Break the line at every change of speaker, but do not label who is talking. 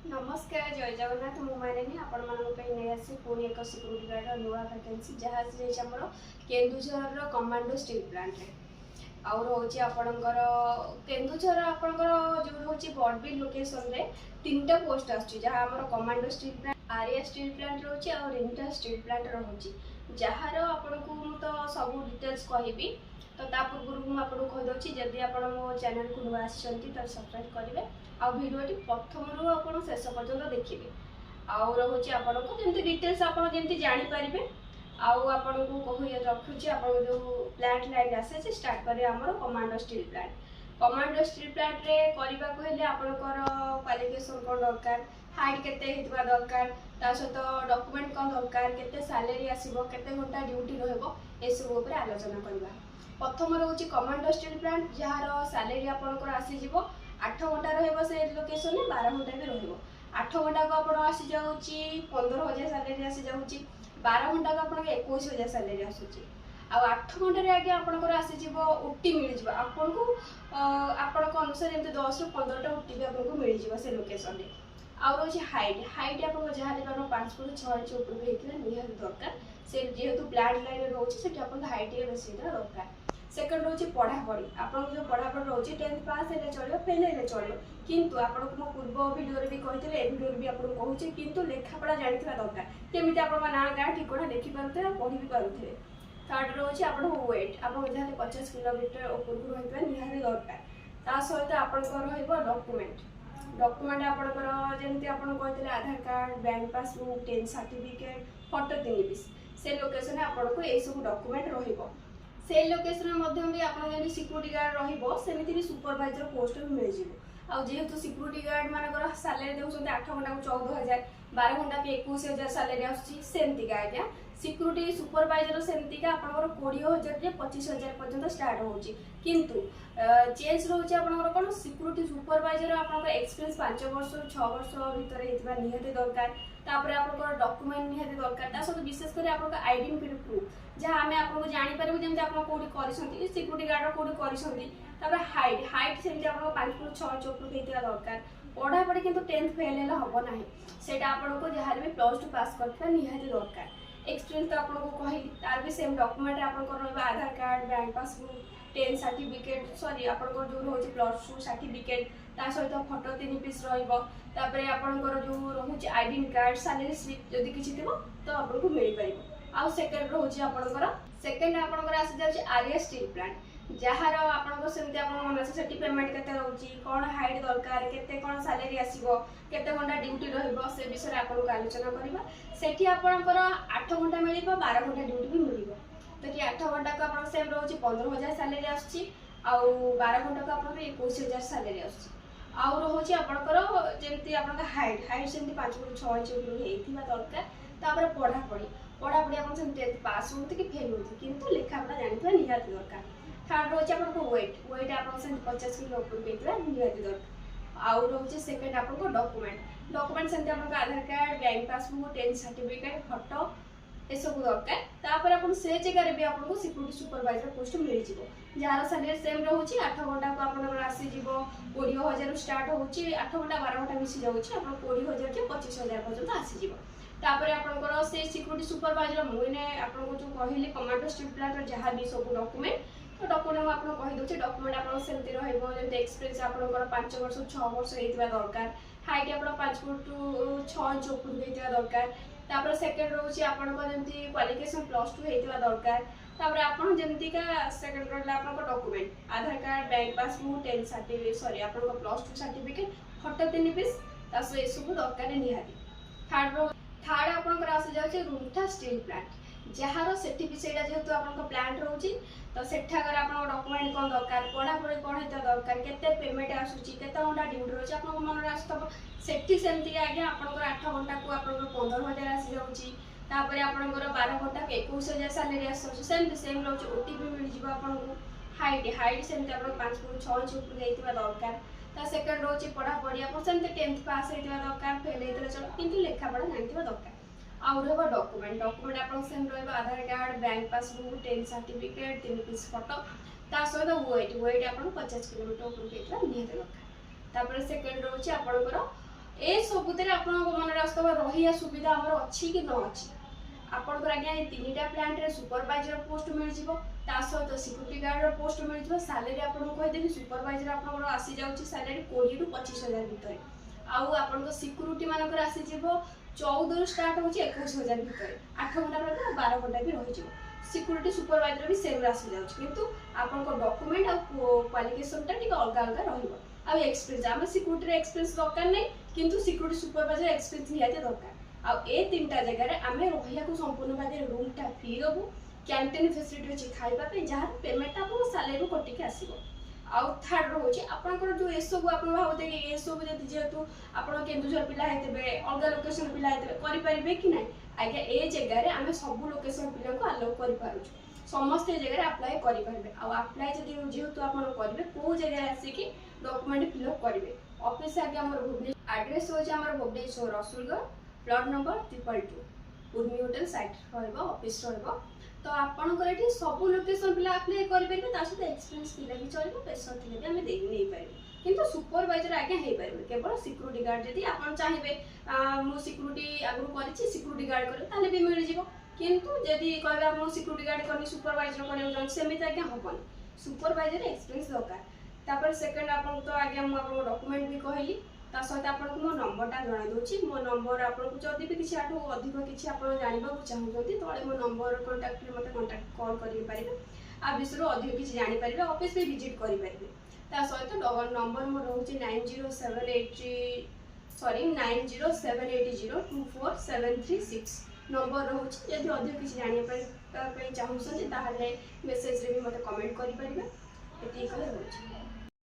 नमस्कार जय जगन्नाथ मुझे आपण नहीं आसी पुणी एक सिक्यूरीटी गार्ड नुआ वैकेंसी जहाँ आमर केन्दुझर कमांडो स्टील प्लांट आउ रोचे आपणकर केन्दुझर आपणकर जो रोचे बड़बिल लोकेशन रे तीनटा पोस्ट आछी जहाँ आमर commando steel plant Arya steel plant रोचे आ रिंटा स्टील प्लांट रोचे जार आपन को तो सब डिटेल्स कहबी तो ता पूर्व मुझे आपको कहीदे जदि आप मो चैनल को नुआ आसछंती तो सब्सक्राइब करेंगे आ भिडियोटी प्रथम आप शेष पर्यंत देखिए आउ रोचे आपको जमी डिटेल्स आपड़ जमी जानीपारे आपन को कह रखुच्छे आप जो प्लांट लाइन आसे स्टार्ट करें आम commando steel commando steel plant रे करने को हेले आपनकर क्वालिफिकेशन कौन दरकार हाइट केते हितबा दरकार ता सहित डॉक्यूमेंट कौन दरकार केते सैलरी आसीबो केते घंटा ड्यूटी रहबो ए सब ऊपर आलोचना करबा। प्रथम रोचे commando steel plant jar salary आपनकर आसी जिवो 8 घंटा रहिबो से लोकेशन में 12 घंटा भी रहिबो 8 घंटा को आपण आसी जाउची 15000 सैलरी आसी जाउची 12 घंटा को आपण 21000 सैलरी आसुची आ 8 घंटा रे आगे आपनकर आसी जिवो ओटी मिल जिवो आपन को आपण को अनुसार एते 10 रु 15 टा ओटी भी आपन को मिल जिवो से लोकेशन रे आ रोचे हाइट हाइट आपन को जहां लेकर 5 फुट 6 इंच ऊपर भी हेतला निहार दरकार से जेहेतु प्लांट लाइन रोचे सेठी आपन हाइट ये बेसी दरकार। सेकंड रोचे पढ़ापढ़ी आप जो पढ़ापढ़ी रोचे 10th पास हेले चलो फेल हेले चलो किंतु आपन को पूर्व वीडियो भी कहते ए वीडियो भी आपन कहूचे किंतु लेखापढ़ा जानिथिबा दरकार केमिति आपन ना गाँ ठिकाना देखि पारुथे पढ़ी भी पारुथे। थर्ड रोचे आपन वेट आप जहाँ 50 किलोमीटर ऊपर को रहिबा निहारी दरकार ता सहित आपन को रहइबो डॉक्यूमेंट आपन जेमति आपन कहते Aadhaar card bank passbook 10 certificate photo 3 piece से लोकेशन आपन को ए सब डॉक्यूमेंट रहिबो से लोकेशन भी आप सिक्यूरीटी गार्ड रही सुपरवाइजर पोस्ट भी मिल जाए आ जेहेतु सिक्यूरीटी गार्ड मान सैलरी देखते 8 घंटा को 14000 12 घंटा भी 21000 सैलरी आमतीका आज्ञा सिक्यूरीटी सुपरवाइजर सेमतीका आपंकर 20000 25000 पर्यटन स्टार्ट होची किंतु चेंज रोचे आपंकर कौन सिक्यूरीटी सुपरवाइजर आपंकर एक्सपीरियंस 5 वर्ष 6 वर्ष भितर हेतिबा निहाती दरकार तापर आपंकर डॉक्यूमेंट निहाती दरकार ता सब विशेष कर आपंकर आइडेंटिटी प्रूफ जहाँ आम आपको जानी पारबो जेमति आपन कोडी करिसंती सिक्यूरीटी गार्ड कोडी करिसंती तापर हाइट हाइट सेमति आपन 5 फुट 6 इंच ऊपर हेतिबा दरकार पढ़ापढ़ी किंतु 10th फेल हेले हबो नाही सेटा आपन को जहार भी +2 पास करथिबा निहाती दरकार। एक्सपीरियंस तो आपन को कहिली तार भी सेम डॉक्यूमेंट आपन को रहबा Aadhaar card bank passbook 10 certificate sorry आपन को जो होची +2 सर्टिफिकेट ता सहित फोटो 3 पीस रहइबो तापर आपन को जो रहउची आईडी कार्ड सैलरी स्लिप जदी किछि थिबो तो आपन को मिल पाइबो। आउ सेकंड रोची आपनकर सेकंड आपनकर आसी जाउची आर्या स्टील प्लांट जहार आपनकर सेमति आपन मन से सेठी पेमेंट केते रहउची कोन हाइट दरकार केते कोन सैलरी आसीबो केते घंटा ड्यूटी रहइबो से विषय आपन को आलोचना करबा। सेठी आपनकर 8 घंटा मिलिबो 12 घंटा ड्यूटी भी मिलिबो तो कि 8 घंटा को आपन सेम रहउची 15000 सैलरी आछी आउ 12 घंटा को आपन 21000 सैलरी आछी आउ रहउची आपनकर जेमति आपनका हाइट हाइट सेमति 5 फुट 6 इंच ऊपर हेथिबा दरकार तापर पढ़ापढ़ी पढ़ापढ़ी आप 10th पास होती कि फेल होती किंतु लेखापढ़ा जानिथिबा निहाती दरकार। थर्ड रोचे आपन को वेट आप 50 किलो ऊपर हेथिबा निहाती दरकार आउ रोचे सेकंड आपन को डॉक्यूमेंट सेमति आपन Aadhaar card bank passbook 10 certificate photo ए सब दरकार तापर आपन से जगह रे भी आपन को सिक्यूरिटी सुपरवाइजर पोस्ट मिल जिवो जार सैलरी सेम रहउची 8 घंटा को आपन आसी जिवो 20000 स्टार्ट होउची 8 घंटा 12 घंटा मिसी जाउची आपन 20000 से 25000 पर्यंत आसी जिवो तापर आपनकर से सिक्यूरिटी सुपरवाइजर मुने आपन को जो कहिली कमांडो स्टील प्लांट जहाँ भी सब डॉक्यूमेंट तो डॉक्यूमेंट आपन कहि दोचे डॉक्यूमेंट आपन सेमति रहइबो जेते एक्सपीरियंस आपनकर 5 वर्ष 6 वर्ष हेतिबा दरकार हाइट आपन 5 फुट 6 इंच ऊपर हेतिबा दरकार तापर सेकंड रोची आपनकर जेमति क्वालिफिकेशन +2 हेतिबा दरकार तापर आपन जेमति का सेकंड रोला आपनकर document Aadhaar card bank passbook 10 certificate sorry आपनकर +2 सर्टिफिकेट फोटो 3 पीस तासो ए सब दरकार निहाती। थर्ड आपनकर आसी जाउची रुंठा स्टील प्लांट जहार सेठी भी सेटा जेहेतु आपनकर प्लांट रहउची तो सेठाकर आपन डॉक्यूमेंट कोन दरकार पढ़ापढ़ी कोन हेता दरकार केते पेमेंट आसुची केते घंटा ड्यूटी रहउची आपन मन रास्तब सेठी सेमति आगे आपनकर 8 घंटा को आपनकर 15000 आसी जाउची तापर आपनकर 12 घंटा के 21000 सैलरी आसुची सेमति सेम रहउची ओटीपी मिल जिवो आपन को हाइट सेमति आपन 5 फुट 6 इंच ऊपर हेतिबा दरकार ता सेकंड रोची पढ़ापढ़ी आपन सेमति 10th पास हेतिबा दरकार फेल हेतले चलो किंतु लेखापढ़ा जानिथिबा दरकार आउ रहबा डॉक्यूमेंट आपन सेम रहबा Aadhaar card bank passbook 10 certificate 3 piece photo ता सहित वेट आपन 50 किलोमीटर ऊपर हेतिबा निहाती दरकार तापर सेकंड रोची आपनकर ए सबुतरे आपन मन आस्तव रहिया सुविधा हमर अछि कि न अछि आपनकर आज्ञा ए तीनटा प्लांट रे सुपरवाइजर पोस्ट मिल जिवो ता सहित सिक्यूरिटी गार्ड रो पोस्ट मिल जिवो सैलरी आपन को कहि देबी सुपरवाइजर आपन आसी जाउची सैलरी 20 रु 25,000 भितर आउ आपन को सिक्यूरिटी मानकर आसी जिवो 14 रु स्टार्ट होची 21,000 भितर 8 घंटा रहबो 12 घंटा भी रहि जिवो सिक्यूरिटी सुपरवाइजर भी सेम आसी जाउची किंतु आपन को डॉक्यूमेंट आ क्वालिफिकेशन टा टिक अलग अलग रहइबो आ एक्सपीरियंस हम सिक्यूरिटी रे एक्सपीरियंस दरकार नै किंतु सिक्यूरिटी सुपरवाइजर एक्सपीरियंस निहाते दरकार आ ए तीनटा जगह रे आमे रहिया को संपूर्ण भागे रूम टा फ्री दबु कैंटीन फैसिलिटी अछि खाइबा पे जहार पेमेंट आपन सैलरी कटि के आसीबो आ थर्ड रोचे आपनकर जो एसबु आपन भाबते कि एसबु जति जेतु आपन केन्दुझर पिला हेतबे अलगा लोकेशन पिला हेतबे करि परिबे कि नै आगे ए जगह रे आमे सब लोकेशन पिला को अलाउ करि पारुछु समस्त जगह रे अप्लाई करि परिबे आ अप्लाई जति जेतु आपन करबे को जगह आसी कि डॉक्यूमेंट फिल अप करिवे ऑफिस आगे हमर भुवनेश्वर एड्रेस होचे हमर Bhubaneswar Rasulgarh plot number 222 Urmi hotel side रहइबो ऑफिस रहइबो तो आपनकर एठी सब लोकेशन पिला अप्लाई करि परिबे ता सहित एक्सपीरियंस पिला भी चलिबो पेशर थिले भी हमें देई नै परिबे किंतु सुपरवाइजर आगे हे परिबे केवल सिक्यूरिटी गार्ड जदी आपन चाहिबे मो सिक्यूरिटी आगु करिछि सिक्यूरिटी गार्ड करे ताले भी मिल जिवो किंतु जदी कहबे हम सिक्यूरिटी गार्ड करनी सुपरवाइजर करे जन सेमित आगे हबन सुपरवाइजर एक्सपीरियंस दरकार तापर सेकंड आपन तो आगे हम आपन डॉक्यूमेंट भी कहली ता सहित आपन को मो नंबरटा जणा दोछि मो नंबर आपन को जदी भी किछि आठो अधिक किछि आपन जानिबा को चाहउछथि तळे मो नंबर कांटेक्ट रे मते कांटेक्ट कॉल करि परिबे आ विषय रो अधिक किछि जानि परिबे ऑफिस पे विजिट करि परिबे ता सहित नंबर मो रहउछि 9078024780 नंबर रहउछि जदी अधिक किछि जानि पे चाहउछथि ताहाले मेसेज रे भी मते कमेंट करि परिबे एति कहले रहउछि।